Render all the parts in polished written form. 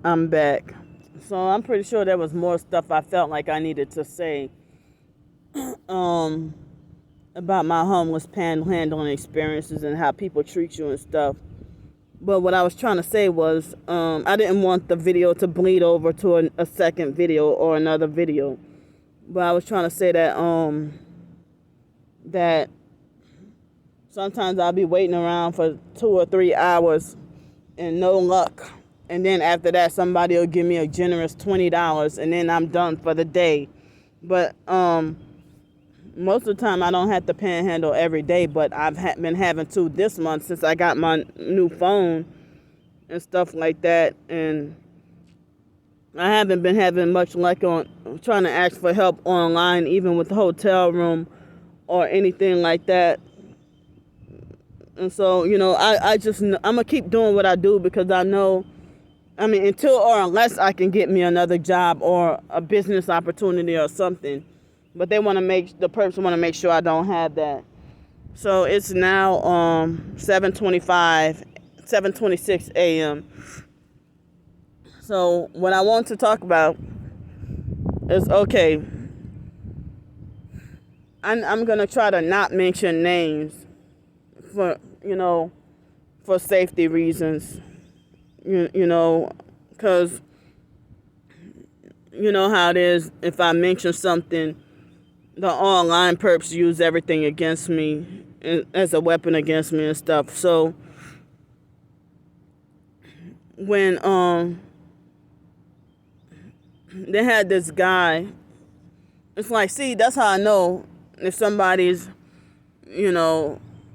I'm back. So I'm pretty sure there was more stuff I felt like I needed to say um, about my homeless panhandling experiences and how people treat you and stuff. But what I was trying to say was I didn't want the video to bleed over to a second video or another video. But I was trying to say that sometimes I'll be waiting around for 2 or 3 hours and no luck. And then after that, somebody will give me a generous $20, and then I'm done for the day. But most of the time, I don't have to panhandle every day, but I've been having to this month since I got my new phone and stuff like that. And I haven't been having much luck on trying to ask for help online, even with the hotel room or anything like that. And so, I'm going to keep doing what I do because I know, until or unless I can get me another job or a business opportunity or something. But the person want to make sure I don't have that. So it's now 7:26 a.m. So what I want to talk about is, okay, I'm going to try to not mention names for safety reasons, because you know how it is. If I mention something, the online perps use everything against me as a weapon against me and stuff. So when they had this guy, it's like, see, that's how I know if somebody's,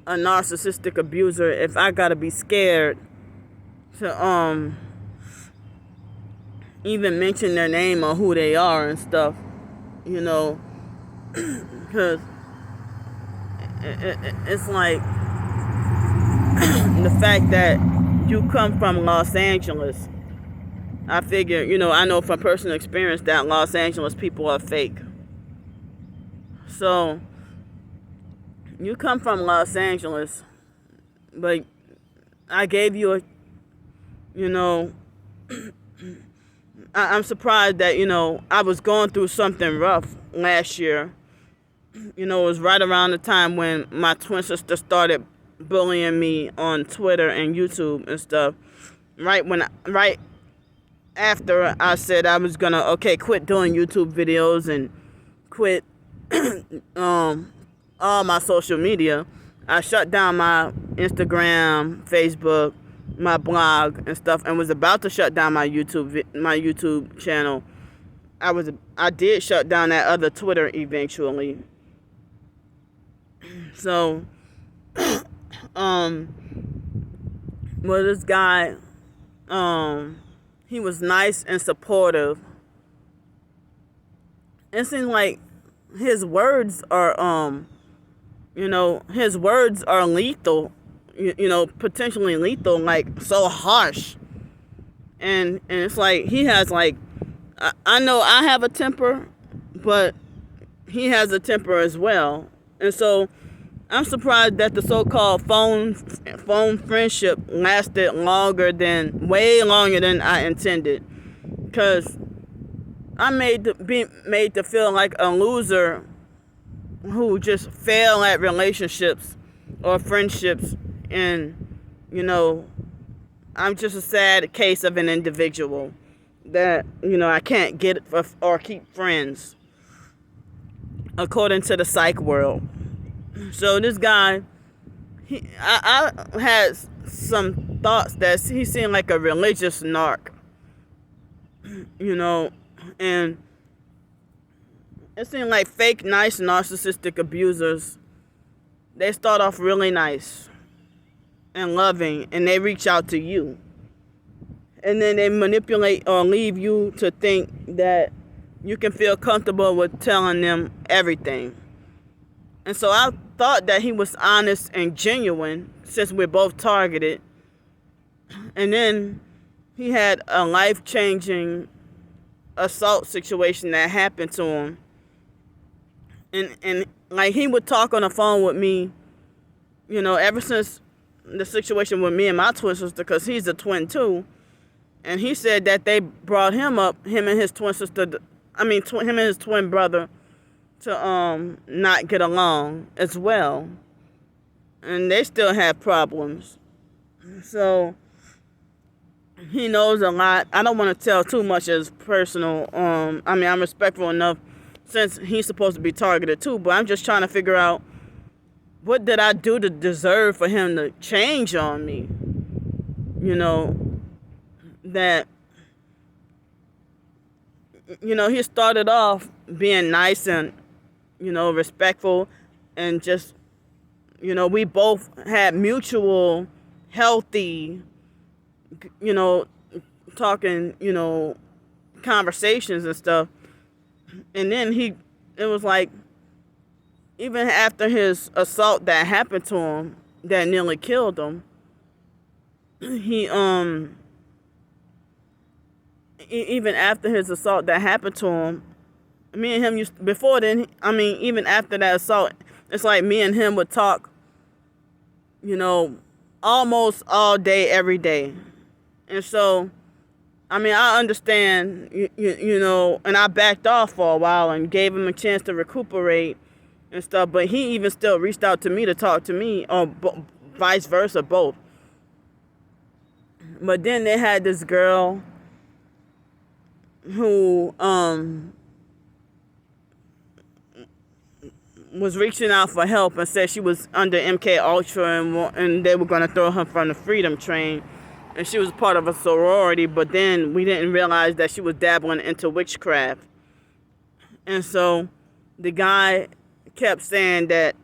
a narcissistic abuser, if I gotta be scared to even mention their name or who they are and stuff, because it's like the fact that you come from Los Angeles. I figure, I know from personal experience that Los Angeles people are fake. So you come from Los Angeles, but I gave you I'm surprised that, I was going through something rough last year. It was right around the time when my twin sister started bullying me on Twitter and YouTube and stuff. Right after I said I was gonna, quit doing YouTube videos and quit all my social media, I shut down my Instagram, Facebook, my blog and stuff, and was about to shut down my YouTube channel. I did shut down that other Twitter eventually. So, this guy, he was nice and supportive. It seems like his words are, his words are lethal, potentially lethal, like so harsh. And it's like he has I know I have a temper, but he has a temper as well. And so I'm surprised that the so-called phone friendship lasted way longer than I intended. Because I'm made to feel like a loser who just fail at relationships or friendships. And, I'm just a sad case of an individual that, I can't get or keep friends, according to the psych world. So this guy, I had some thoughts that he seemed like a religious narc, and it seemed like fake nice narcissistic abusers, they start off really nice and loving, and they reach out to you. And then they manipulate or leave you to think that you can feel comfortable with telling them everything. And so I thought that he was honest and genuine since we're both targeted. And then he had a life-changing assault situation that happened to him. And like he would talk on the phone with me, ever since the situation with me and my twin sister, because he's a twin too. And he said that they brought him up, him and his twin sister, him and his twin brother, to not get along as well. And they still have problems. So he knows a lot. I don't want to tell too much as personal. I'm respectful enough since he's supposed to be targeted too, but I'm just trying to figure out what did I do to deserve for him to change on me? That, he started off being nice and, respectful, and just, we both had mutual, healthy, talking, conversations and stuff. And then it was like, even after his assault that happened to him, that nearly killed him, even after his assault that happened to him, me and him before then, even after that assault, it's like me and him would talk, almost all day, every day. And so, I understand, and I backed off for a while and gave him a chance to recuperate and stuff, but he even still reached out to me to talk to me, or vice versa, both. But then they had this girl who was reaching out for help and said she was under MK Ultra and they were going to throw her from the Freedom Train. And she was part of a sorority, but then we didn't realize that she was dabbling into witchcraft. And so the guy kept saying that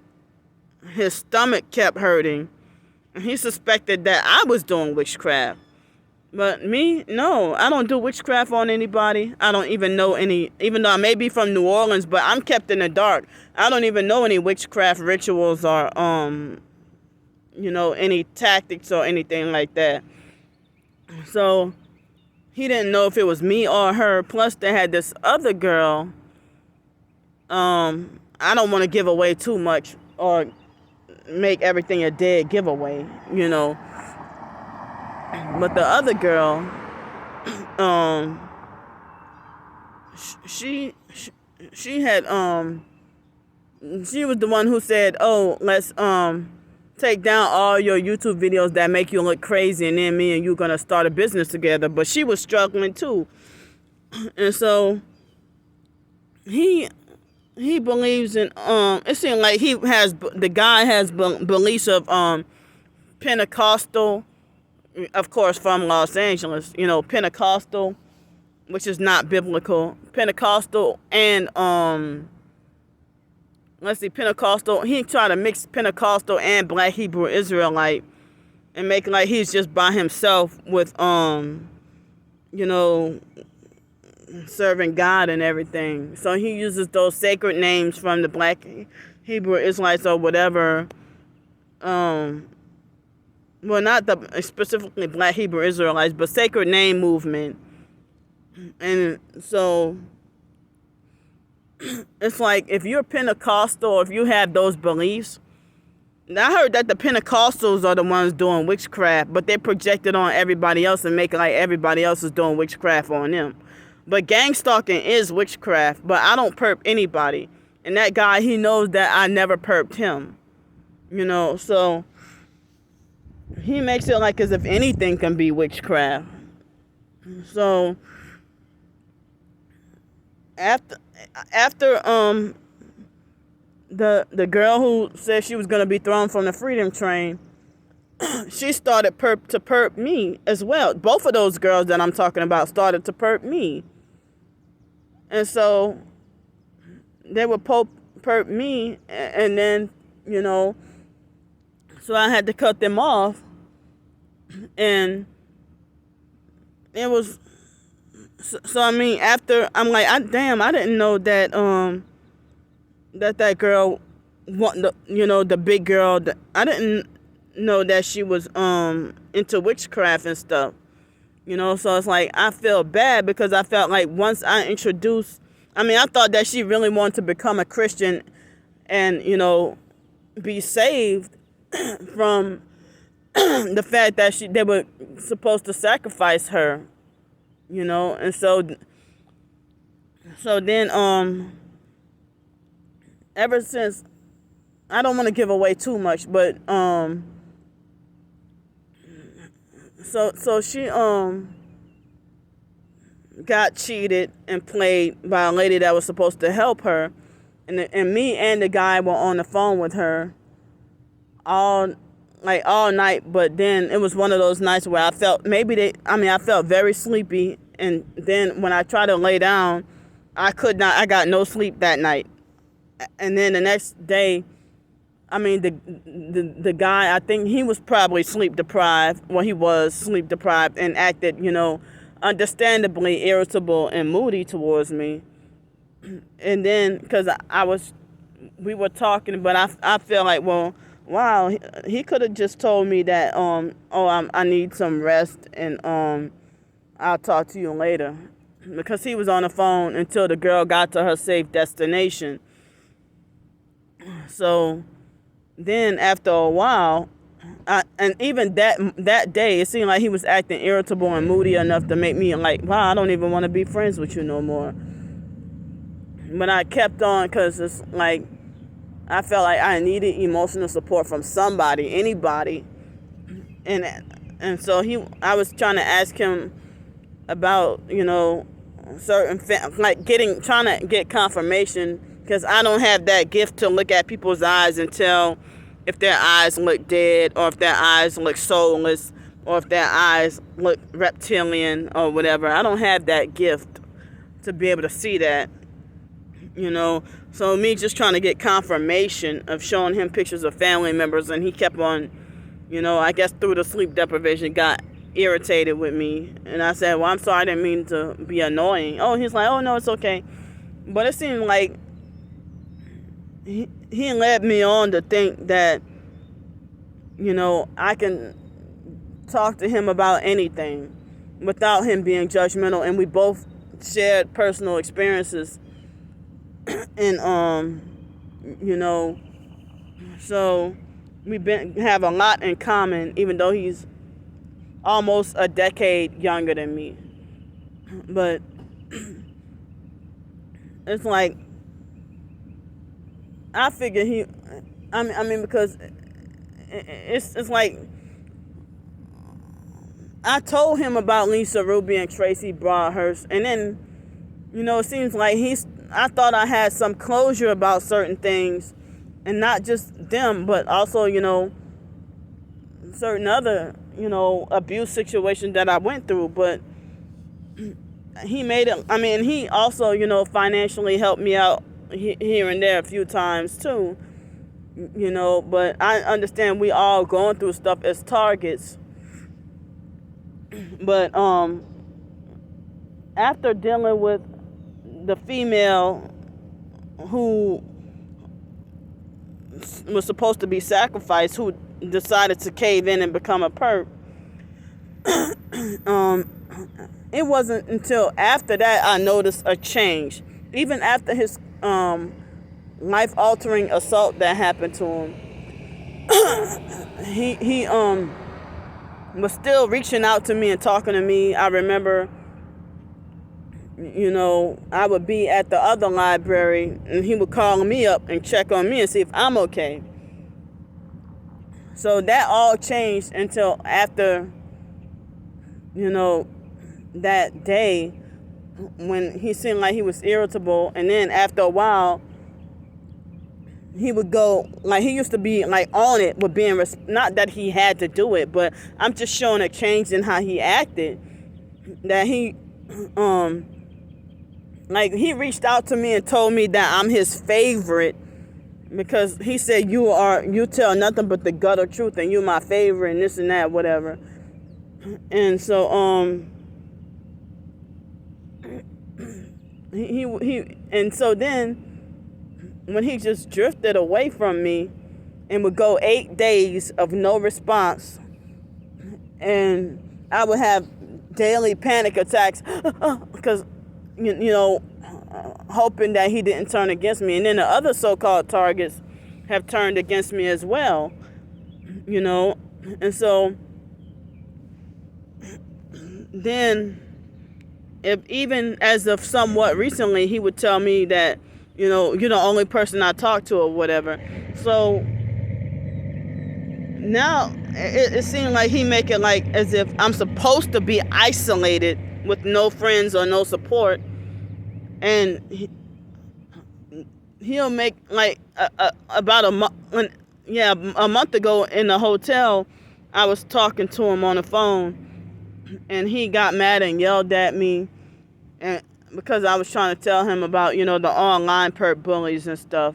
his stomach kept hurting, and he suspected that I was doing witchcraft. But me, no, I don't do witchcraft on anybody. I don't even know any, even though I may be from New Orleans, but I'm kept in the dark. I don't even know any witchcraft rituals or, any tactics or anything like that. So he didn't know if it was me or her. Plus, they had this other girl. I don't want to give away too much or make everything a dead giveaway, But the other girl, she had, she was the one who said, oh, let's take down all your YouTube videos that make you look crazy, and then me and you gonna start a business together. But she was struggling too. And so he believes in, it seemed like the guy has beliefs of Pentecostal, of course, from Los Angeles, Pentecostal, which is not biblical. Pentecostal and, Pentecostal. He tried to mix Pentecostal and Black Hebrew Israelite and make like he's just by himself with, serving God and everything. So he uses those sacred names from the Black Hebrew Israelites or whatever, well, not specifically Black Hebrew Israelites, but sacred name movement. And so it's like if you're Pentecostal or if you have those beliefs, I heard that the Pentecostals are the ones doing witchcraft, but they project it on everybody else and make it like everybody else is doing witchcraft on them. But gang stalking is witchcraft, but I don't perp anybody. And that guy, he knows that I never perped him. So he makes it like as if anything can be witchcraft. So after the girl who said she was gonna be thrown from the Freedom Train, she started to perp me as well. Both of those girls that I'm talking about started to perp me. And so they would perp me, and then, so I had to cut them off. And it was, so after, I'm like, I didn't know that, that girl, the big girl, I didn't know that she was, into witchcraft and stuff. So it's like, I feel bad because I felt like once I introduced, I thought that she really wanted to become a Christian and, be saved from the fact that they were supposed to sacrifice her, And so then ever since, I don't want to give away too much, but so she got cheated and played by a lady that was supposed to help her, and me and the guy were on the phone with her all night. But then it was one of those nights where I felt I felt very sleepy, and then when I tried to lay down, I got no sleep that night. And then the next day, the guy, I think he was probably sleep deprived. Well, he was sleep deprived and acted, understandably irritable and moody towards me. And then, because we were talking, but I feel like, well, wow, he could have just told me that, I need some rest, and I'll talk to you later. Because he was on the phone until the girl got to her safe destination. So then after a while, and even that day, it seemed like he was acting irritable and moody enough to make me like, wow, I don't even want to be friends with you no more. But I kept on, because it's like, I felt like I needed emotional support from somebody, anybody. And so I was trying to ask him about, certain trying to get confirmation, because I don't have that gift to look at people's eyes and tell if their eyes look dead, or if their eyes look soulless, or if their eyes look reptilian or whatever. I don't have that gift to be able to see that, So me just trying to get confirmation of showing him pictures of family members, and he kept on, I guess through the sleep deprivation, got irritated with me. And I said, well, I'm sorry, I didn't mean to be annoying. Oh, he's like, oh, no, it's okay. But it seemed like he led me on to think that, I can talk to him about anything without him being judgmental. And we both shared personal experiences. And, so we have a lot in common, even though he's almost a decade younger than me. But it's like, I figure because it's like, I told him about Lisa Ruby and Tracy Broadhurst, and then, it seems like I thought I had some closure about certain things, and not just them, but also, certain other, abuse situations that I went through. But he made it, he also, financially helped me out here and there a few times too, but I understand we all going through stuff as targets. But after dealing with the female who was supposed to be sacrificed, who decided to cave in and become a perp, it wasn't until after that I noticed a change. Even after his life-altering assault that happened to him, he was still reaching out to me and talking to me. I remember, I would be at the other library, and he would call me up and check on me and see if I'm okay. So that all changed until after, that day, when he seemed like he was irritable. And then after a while, he would go, like, he used to be like on it with being, not that he had to do it, but I'm just showing a change in how he acted. That he he reached out to me and told me that I'm his favorite, because he said, you tell nothing but the gutter truth, and you my favorite, and this and that, whatever. And so and so then when he just drifted away from me and would go 8 days of no response, and I would have daily panic attacks because hoping that he didn't turn against me. And then the other so-called targets have turned against me as well, and so then even as of somewhat recently, he would tell me that, you're the only person I talk to or whatever. So now it seems like he make it like as if I'm supposed to be isolated with no friends or no support. And he'll make like about a month ago in the hotel, I was talking to him on the phone, and he got mad and yelled at me, and because I was trying to tell him about the online perp bullies and stuff,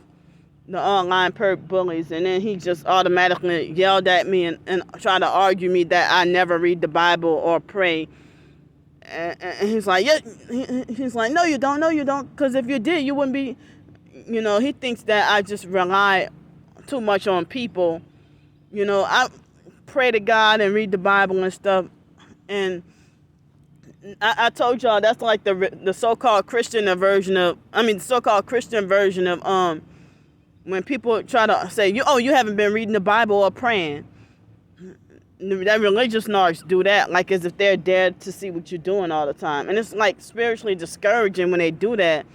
and then he just automatically yelled at me and tried to argue me that I never read the Bible or pray. And he's like, yeah, he's like, no, you don't, because if you did, you wouldn't be, he thinks that I just rely too much on people. I pray to God and read the Bible and stuff, and I told y'all that's like the so-called Christian version of when people try to say, you haven't been reading the Bible or praying. That religious narcs do that, like as if they're dead to see what you're doing all the time. And it's like spiritually discouraging when they do that.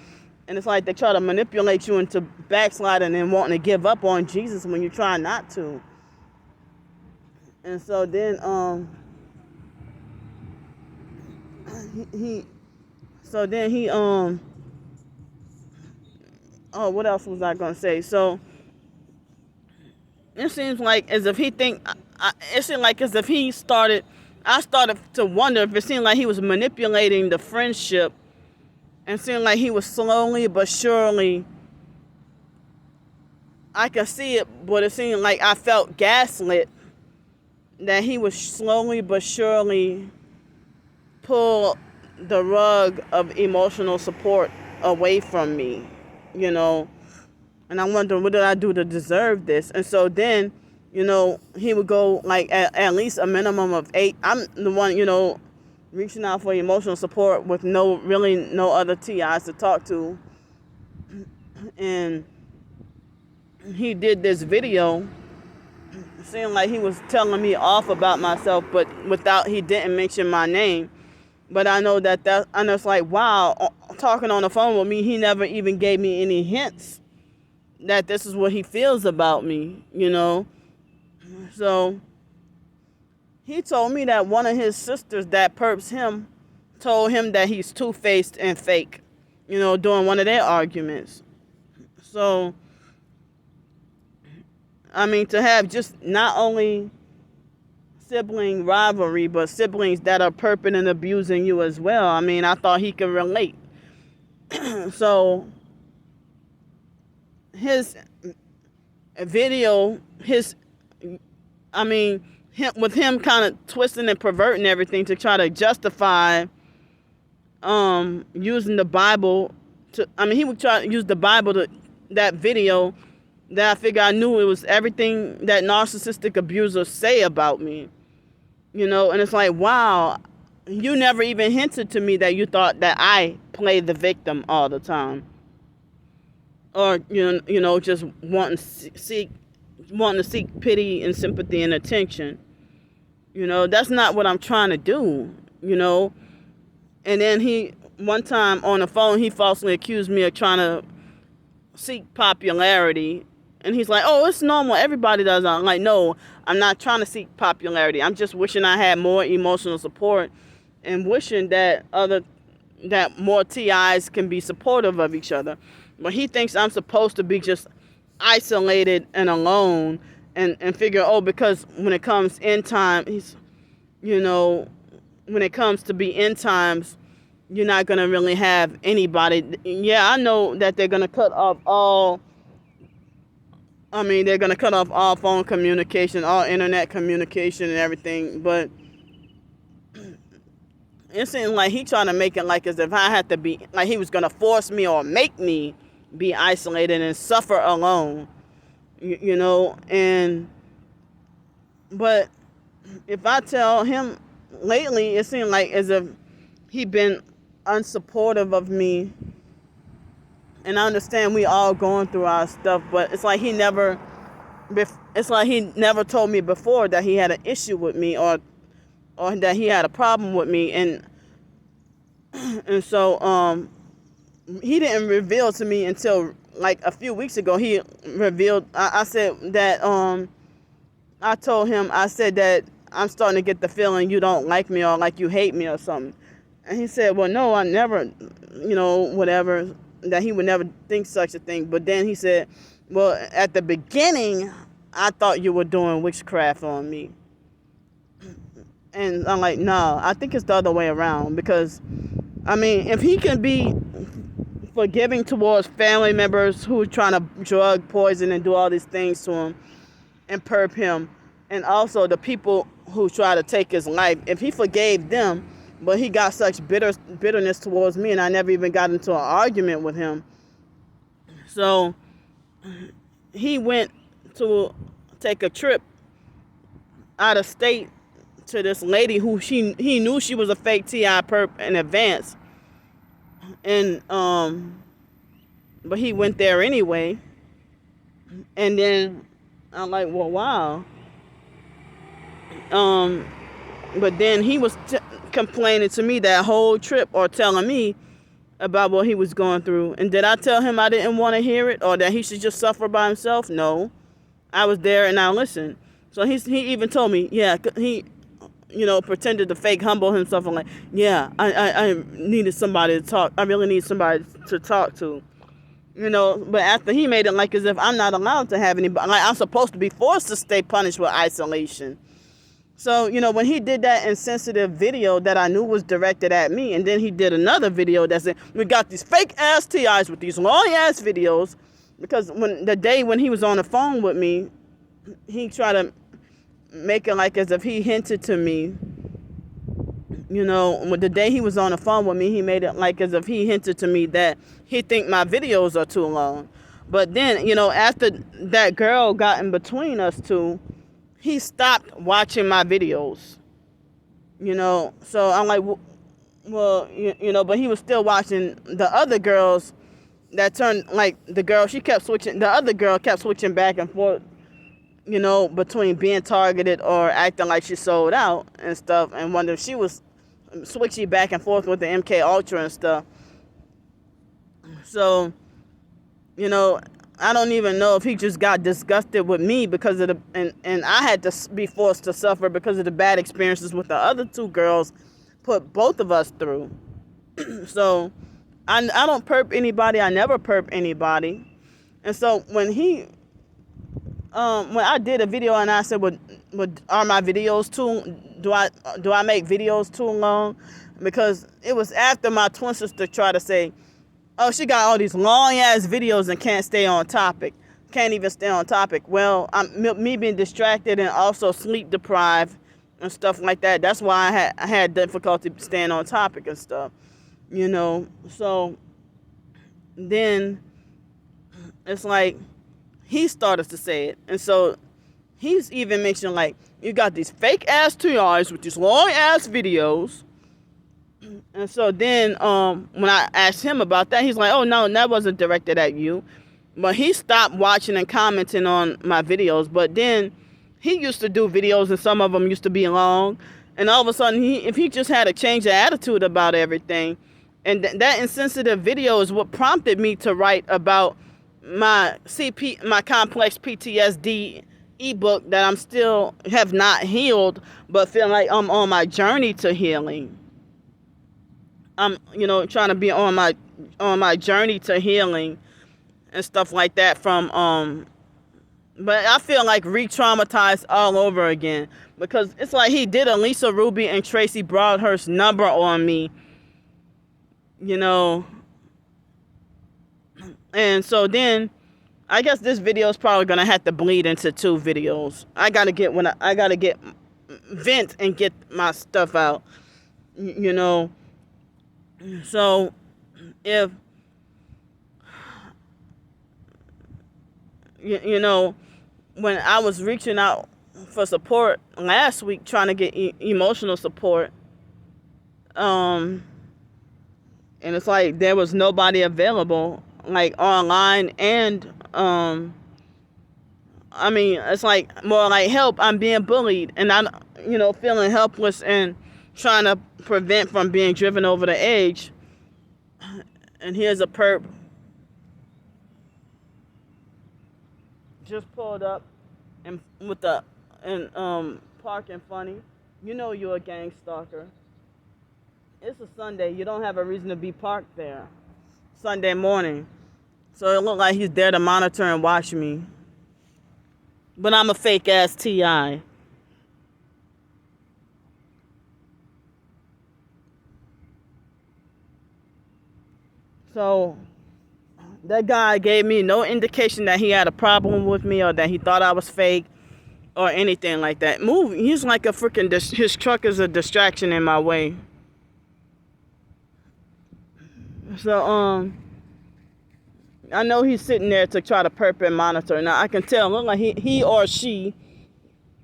And it's like they try to manipulate you into backsliding and wanting to give up on Jesus when you try not to. And so then what else was I gonna say? So it seems like as if he started, I started to wonder if it seemed like he was manipulating the friendship, and seemed like he was slowly but surely, I could see it, but it seemed like I felt gaslit, that he was slowly but surely pull the rug of emotional support away from me, and I wonder, what did I do to deserve this? And so then, he would go like at least a minimum of 8. I'm the one, reaching out for emotional support with no other TIs to talk to. And he did this video, seemed like he was telling me off about myself, but he didn't mention my name. But I know and it's like, wow, talking on the phone with me, he never even gave me any hints that this is what he feels about me, So he told me that one of his sisters that perps him told him that he's two-faced and fake, during one of their arguments. So, to have just not only sibling rivalry, but siblings that are perping and abusing you as well, I thought he could relate. So his video, with him kind of twisting and perverting everything to try to justify using the Bible he would try to use the Bible to that video, that I figure I knew it was everything that narcissistic abusers say about me, and it's like, wow, you never even hinted to me that you thought that I play the victim all the time, or just wanting to seek pity and sympathy and attention. That's not what I'm trying to do. And then one time on the phone, he falsely accused me of trying to seek popularity. And he's like, oh, it's normal, everybody does that. I'm like, no, I'm not trying to seek popularity. I'm just wishing I had more emotional support, and wishing that more TIs can be supportive of each other. But he thinks I'm supposed to be just isolated and alone, and figure, because when it comes end time, when it comes to be end times, you're not going to really have anybody. Yeah, I know that they're going to cut off all phone communication, all internet communication and everything, but it seems like he trying to make it like as if I had to be, like he was going to force me or make me be isolated and suffer alone, but if I tell him lately, it seemed like as if he been unsupportive of me. And I understand we all going through our stuff, but it's like he never told me before that he had an issue with me, or that he had a problem with me. And And so he didn't reveal to me until like a few weeks ago. He revealed, I said that, I told him, I said that I'm starting to get the feeling you don't like me or like you hate me or something. And he said, well, no, I never, whatever, that he would never think such a thing. But then he said, well, at the beginning, I thought you were doing witchcraft on me. And I'm like, no, I think it's the other way around. Because, I mean, if he can be forgiving towards family members who are trying to drug, poison, and do all these things to him and perp him, and also the people who try to take his life, if he forgave them, but he got such bitterness towards me, and I never even got into an argument with him. So he went to take a trip out of state to this lady who he knew she was a fake TI perp in advance. And but he went there anyway. And then I'm like, well, wow. But then he was complaining to me that whole trip, or telling me about what he was going through. And did I tell him I didn't want to hear it, or that he should just suffer by himself? No. I was there and I listened. So he even told me, yeah, he, pretended to fake humble himself. I'm like, yeah, I needed somebody to talk. I really need somebody to talk to. But after he made it like as if I'm not allowed to have anybody, like I'm supposed to be forced to stay punished with isolation. So, when he did that insensitive video that I knew was directed at me, and then he did another video that said, we got these fake ass TIs with these long ass videos, because the day when he was on the phone with me, he tried to make it like as if he hinted to me, the day he was on the phone with me, he made it like as if he hinted to me that he think my videos are too long. But then, after that girl got in between us two, he stopped watching my videos, so I'm like, well, but he was still watching the other girls that turned, like the girl, the other girl kept switching back and forth, between being targeted or acting like she sold out and stuff, and wonder if she was switching back and forth with the MK Ultra and stuff. So, I don't even know if he just got disgusted with me because of and I had to be forced to suffer because of the bad experiences with the other two girls put both of us through. So I don't perp anybody. I never perp anybody. And so when I did a video and I said, are my videos do I make videos too long? Because it was after my twin sister tried to say, oh, she got all these long-ass videos and can't stay on topic. Can't even stay on topic. Well, me being distracted and also sleep-deprived and stuff like that, that's why I had difficulty staying on topic and stuff. So then it's like he started to say it. And so he's even mentioned, like, you got these fake-ass TIs with these long-ass videos. And so then when I asked him about that, he's like, oh, no, that wasn't directed at you. But he stopped watching and commenting on my videos. But then he used to do videos, and some of them used to be long. And all of a sudden, if he just had a change of attitude about everything, and that insensitive video is what prompted me to write about my complex PTSD ebook that I'm still have not healed, but feel like I'm on my journey to healing. I'm, trying to be on my journey to healing and stuff like that but I feel like re-traumatized all over again, because it's like he did a Lisa Ruby and Tracy Broadhurst number on me, and so then I guess this video is probably gonna have to bleed into 2 videos. I gotta get vent and get my stuff out, So, if, when I was reaching out for support last week, trying to get emotional support, and it's like there was nobody available, like online, and, it's like more like, help, I'm being bullied, and I'm, feeling helpless and trying to prevent from being driven over the edge, And here's a perp just pulled up and with the and parking funny. You know you're a gang stalker. It's a Sunday. You don't have a reason to be parked there. Sunday morning. So it looked like he's there to monitor and watch me. But I'm a fake ass TI. So that guy gave me no indication that he had a problem with me or that he thought I was fake or anything like that. He's like a freaking, his truck is a distraction in my way. So, I know he's sitting there to try to perp and monitor. Now, I can tell, look like he or she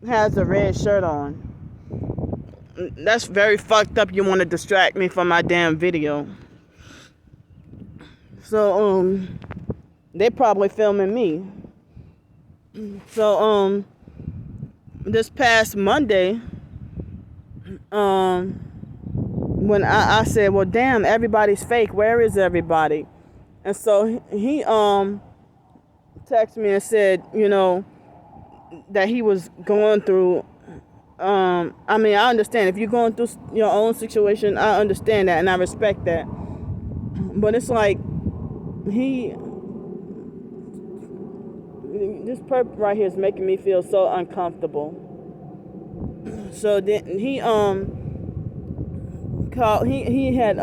has a red shirt on. That's very fucked up. You want to distract me from my damn video. So, they probably filming me. So, this past Monday, when I said, well, damn, everybody's fake. Where is everybody? And so he texted me and said, you know, that he was going through, I mean, I understand. If you're going through your own situation, I understand that and I respect that. But it's like, this perp right here is making me feel so uncomfortable. So then he called, he had